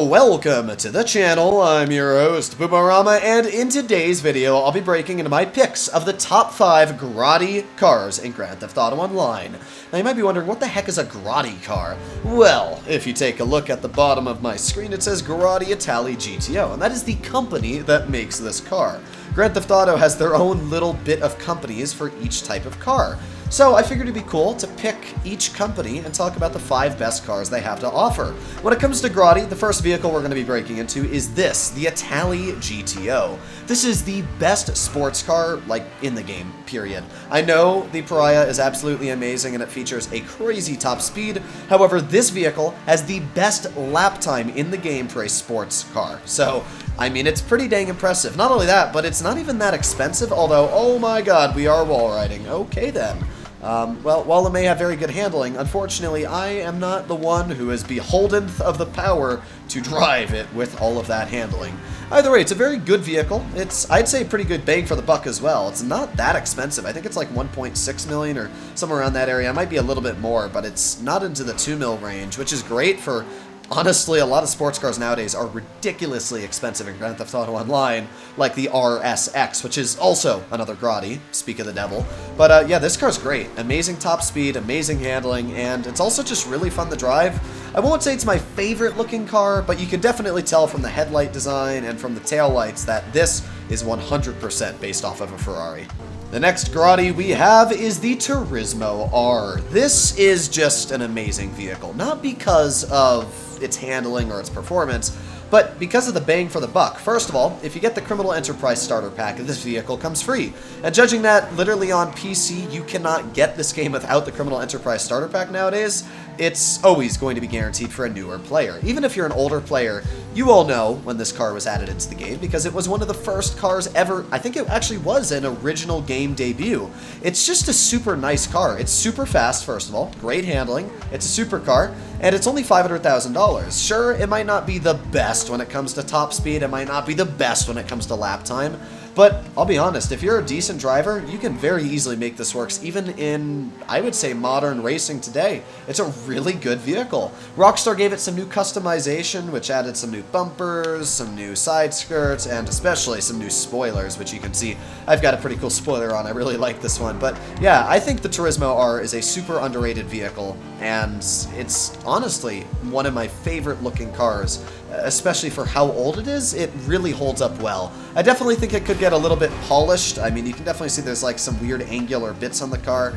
Welcome to the channel, I'm your host, Boomerama, and in today's video, I'll be breaking into my picks of the top 5 Grotti cars in Grand Theft Auto Online. Now you might be wondering, what the heck is a Grotti car? Well, if you take a look at the bottom of my screen, it says Grotti Itali GTO, and that is the company that makes this car. Grand Theft Auto has their own little bit of companies for each type of car. So I figured it'd be cool to pick each company and talk about the 5 best cars they have to offer. When it comes to Grotti, the first vehicle we're going to be breaking into is this, the Itali GTO. This is the best sports car, like, in the game, period. I know the Pariah is absolutely amazing and it features a crazy top speed. However, this vehicle has the best lap time in the game for a sports car. So, I mean, it's pretty dang impressive. Not only that, but it's not even that expensive, although, oh my god, we are wall riding. Okay then. Well, while it may have very good handling, unfortunately, I am not the one who is beholden of the power to drive it with all of that handling. Either way, it's a very good vehicle. It's, I'd say, pretty good bang for the buck as well. It's not that expensive. I think it's like 1.6 million or somewhere around that area. It might be a little bit more, but it's not into the 2 mil range, which is great for... Honestly, a lot of sports cars nowadays are ridiculously expensive in Grand Theft Auto Online, like the RSX, which is also another Grotti, speak of the devil. But yeah, this car's great. Amazing top speed, amazing handling, and it's also just really fun to drive. I won't say it's my favorite looking car, but you can definitely tell from the headlight design and from the taillights that this is 100% based off of a Ferrari. The next Grotti we have is the Turismo R. This is just an amazing vehicle, not because of its handling or its performance, but because of the bang for the buck. First of all, if you get the Criminal Enterprise Starter Pack, this vehicle comes free. And judging that literally on PC, you cannot get this game without the Criminal Enterprise Starter Pack nowadays, it's always going to be guaranteed for a newer player. Even if you're an older player, you all know when this car was added into the game because it was one of the first cars ever. I think it actually was an original game debut. It's just a super nice car. It's super fast, first of all, great handling, it's a supercar, and it's only $500,000. Sure, it might not be the best when it comes to top speed, it might not be the best when it comes to lap time, but I'll be honest, if you're a decent driver, you can very easily make this work, even in, I would say, modern racing today. It's a really good vehicle. Rockstar gave it some new customization, which added some new bumpers, some new side skirts, and especially some new spoilers, which you can see. I've got a pretty cool spoiler on. I really like this one. But yeah, I think the Turismo R is a super underrated vehicle, and it's honestly one of my favorite looking cars. Especially for how old it is, it really holds up well. I definitely think it could get a little bit polished. I mean, you can definitely see there's like some weird angular bits on the car,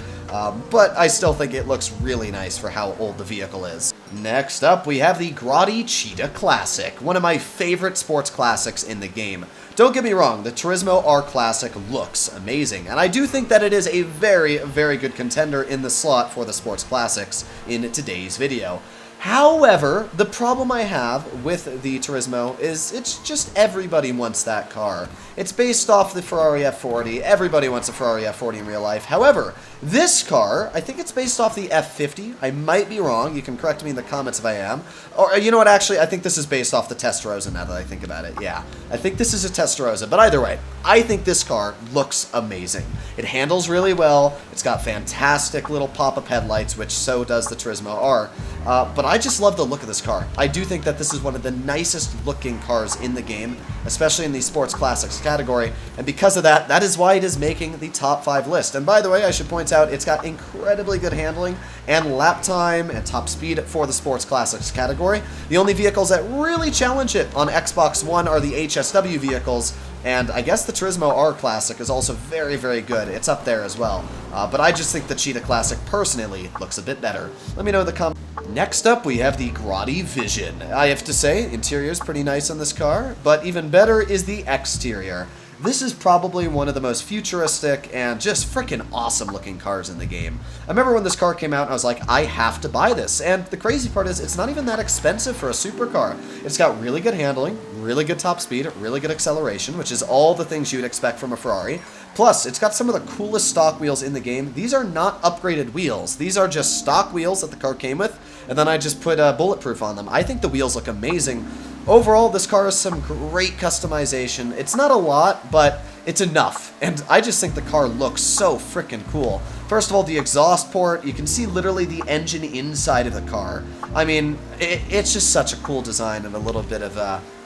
but I still think it looks really nice for how old the vehicle is. Next up, we have the Grotti Cheetah Classic, one of my favorite sports classics in the game. Don't get me wrong, the Turismo R Classic looks amazing, and I do think that it is a very, very good contender in the slot for the sports classics in today's video. However, the problem I have with the Turismo is it's just everybody wants that car. It's based off the Ferrari F40. Everybody wants a Ferrari F40 in real life. However, this car, I think it's based off the F50. I might be wrong. You can correct me in the comments if I am. Or, you know what, actually, I think this is based off the Testarossa now that I think about it. Yeah, I think this is a Testarossa. But either way, I think this car looks amazing. It handles really well. It's got fantastic little pop-up headlights, which so does the Turismo R. But I just love the look of this car. I do think that this is one of the nicest looking cars in the game, especially in the sports classics category, and because of that, that is why it is making the top 5 list. And by the way, I should point out, it's got incredibly good handling and lap time and top speed for the sports classics category. The only vehicles that really challenge it on Xbox One are the HSW vehicles, and I guess the Turismo R Classic is also very, very good. It's up there as well. But I just think the Cheetah Classic, personally, looks a bit better. Let me know in the comments. Next up, we have the Grotti Vision. I have to say, interior is pretty nice on this car, but even better is the exterior. This is probably one of the most futuristic and just freaking awesome looking cars in the game. I remember when this car came out and I was like, I have to buy this. And the crazy part is it's not even that expensive for a supercar. It's got really good handling, really good top speed, really good acceleration, which is all the things you would expect from a Ferrari. Plus, it's got some of the coolest stock wheels in the game. These are not upgraded wheels. These are just stock wheels that the car came with, and then I just put bulletproof on them. I think the wheels look amazing. Overall, this car has some great customization. It's not a lot, but it's enough. And I just think the car looks so freaking cool. First of all, the exhaust port, you can see literally the engine inside of the car. I mean, it's just such a cool design and a little bit of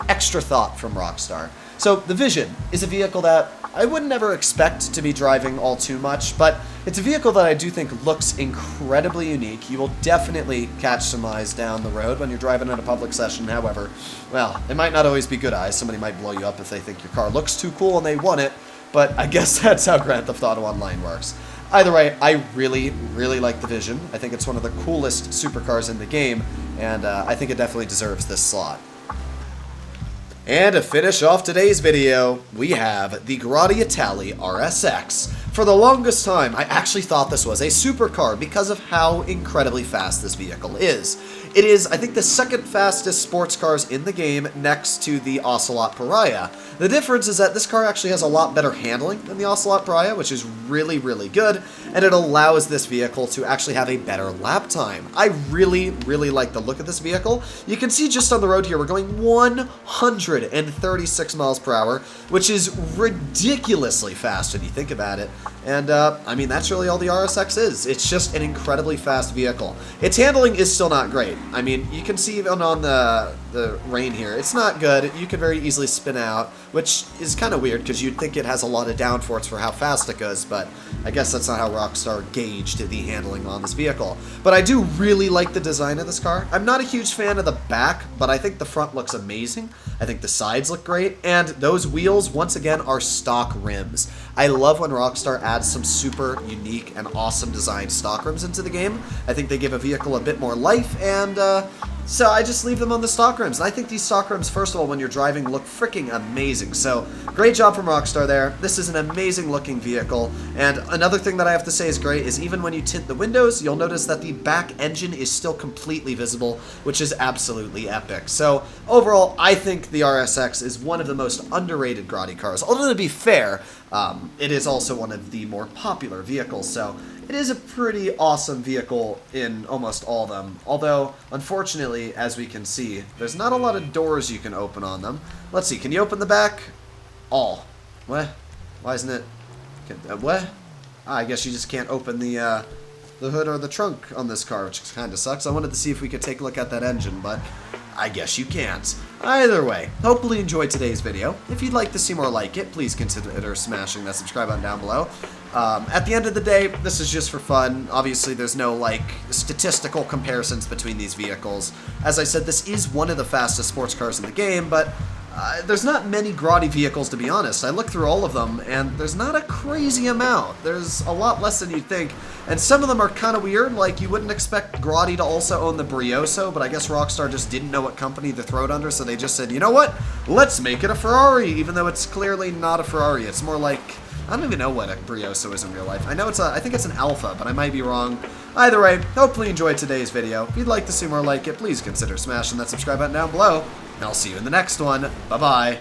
extra thought from Rockstar. So the Vision is a vehicle that I would never expect to be driving all too much, but it's a vehicle that I do think looks incredibly unique. You will definitely catch some eyes down the road when you're driving in a public session. However, well, it might not always be good eyes. Somebody might blow you up if they think your car looks too cool and they want it, but I guess that's how Grand Theft Auto Online works. Either way, I really, really like the Vision. I think it's one of the coolest supercars in the game, and I think it definitely deserves this slot. And to finish off today's video, we have the Grotti Itali RSX. For the longest time, I actually thought this was a supercar because of how incredibly fast this vehicle is. It is, I think, the second fastest sports cars in the game next to the Ocelot Pariah. The difference is that this car actually has a lot better handling than the Ocelot Pariah, which is really, really good, and it allows this vehicle to actually have a better lap time. I really, really like the look of this vehicle. You can see just on the road here, we're going 136 miles per hour, which is ridiculously fast when you think about it. And, I mean, that's really all the RSX is. It's just an incredibly fast vehicle. Its handling is still not great. I mean, you can see even on the rain here, it's not good. You could very easily spin out, which is kind of weird because you'd think it has a lot of downforce for how fast it goes, but I guess that's not how Rockstar gauged the handling on this vehicle. But I do really like the design of this car. I'm not a huge fan of the back, but I think the front looks amazing. I think the sides look great, and those wheels, once again, are stock rims. I love when Rockstar adds some super unique and awesome designed stock rims into the game. I think they give a vehicle a bit more life, and so I just leave them on the stock rims. And I think these stock rims, first of all, when you're driving, look freaking amazing. So great job from Rockstar there. This is an amazing looking vehicle. And another thing that I have to say is great is even when you tint the windows, you'll notice that the back engine is still completely visible, which is absolutely epic. So overall, I think the RSX is one of the most underrated Grotti cars. Although to be fair, it is also one of the more popular vehicles. So it is a pretty awesome vehicle in almost all of them, although, unfortunately, as we can see, there's not a lot of doors you can open on them. Let's see, can you open the back? All. What? Why isn't it? What? I guess you just can't open the hood or the trunk on this car, which kind of sucks. I wanted to see if we could take a look at that engine, but I guess you can't. Either way, hopefully you enjoyed today's video. If you'd like to see more like it, please consider smashing that subscribe button down below. At the end of the day, this is just for fun. Obviously, there's no, like, statistical comparisons between these vehicles. As I said, this is one of the fastest sports cars in the game, but there's not many Grotti vehicles, to be honest. I looked through all of them, and there's not a crazy amount. There's a lot less than you'd think, and some of them are kind of weird, like you wouldn't expect Grotti to also own the Brioso, but I guess Rockstar just didn't know what company to throw it under, so they just said, you know what? Let's make it a Ferrari, even though it's clearly not a Ferrari. It's more like, I don't even know what a Brioso is in real life. I know I think it's an Alpha, but I might be wrong. Either way, hopefully you enjoyed today's video. If you'd like to see more like it, please consider smashing that subscribe button down below. And I'll see you in the next one. Bye-bye.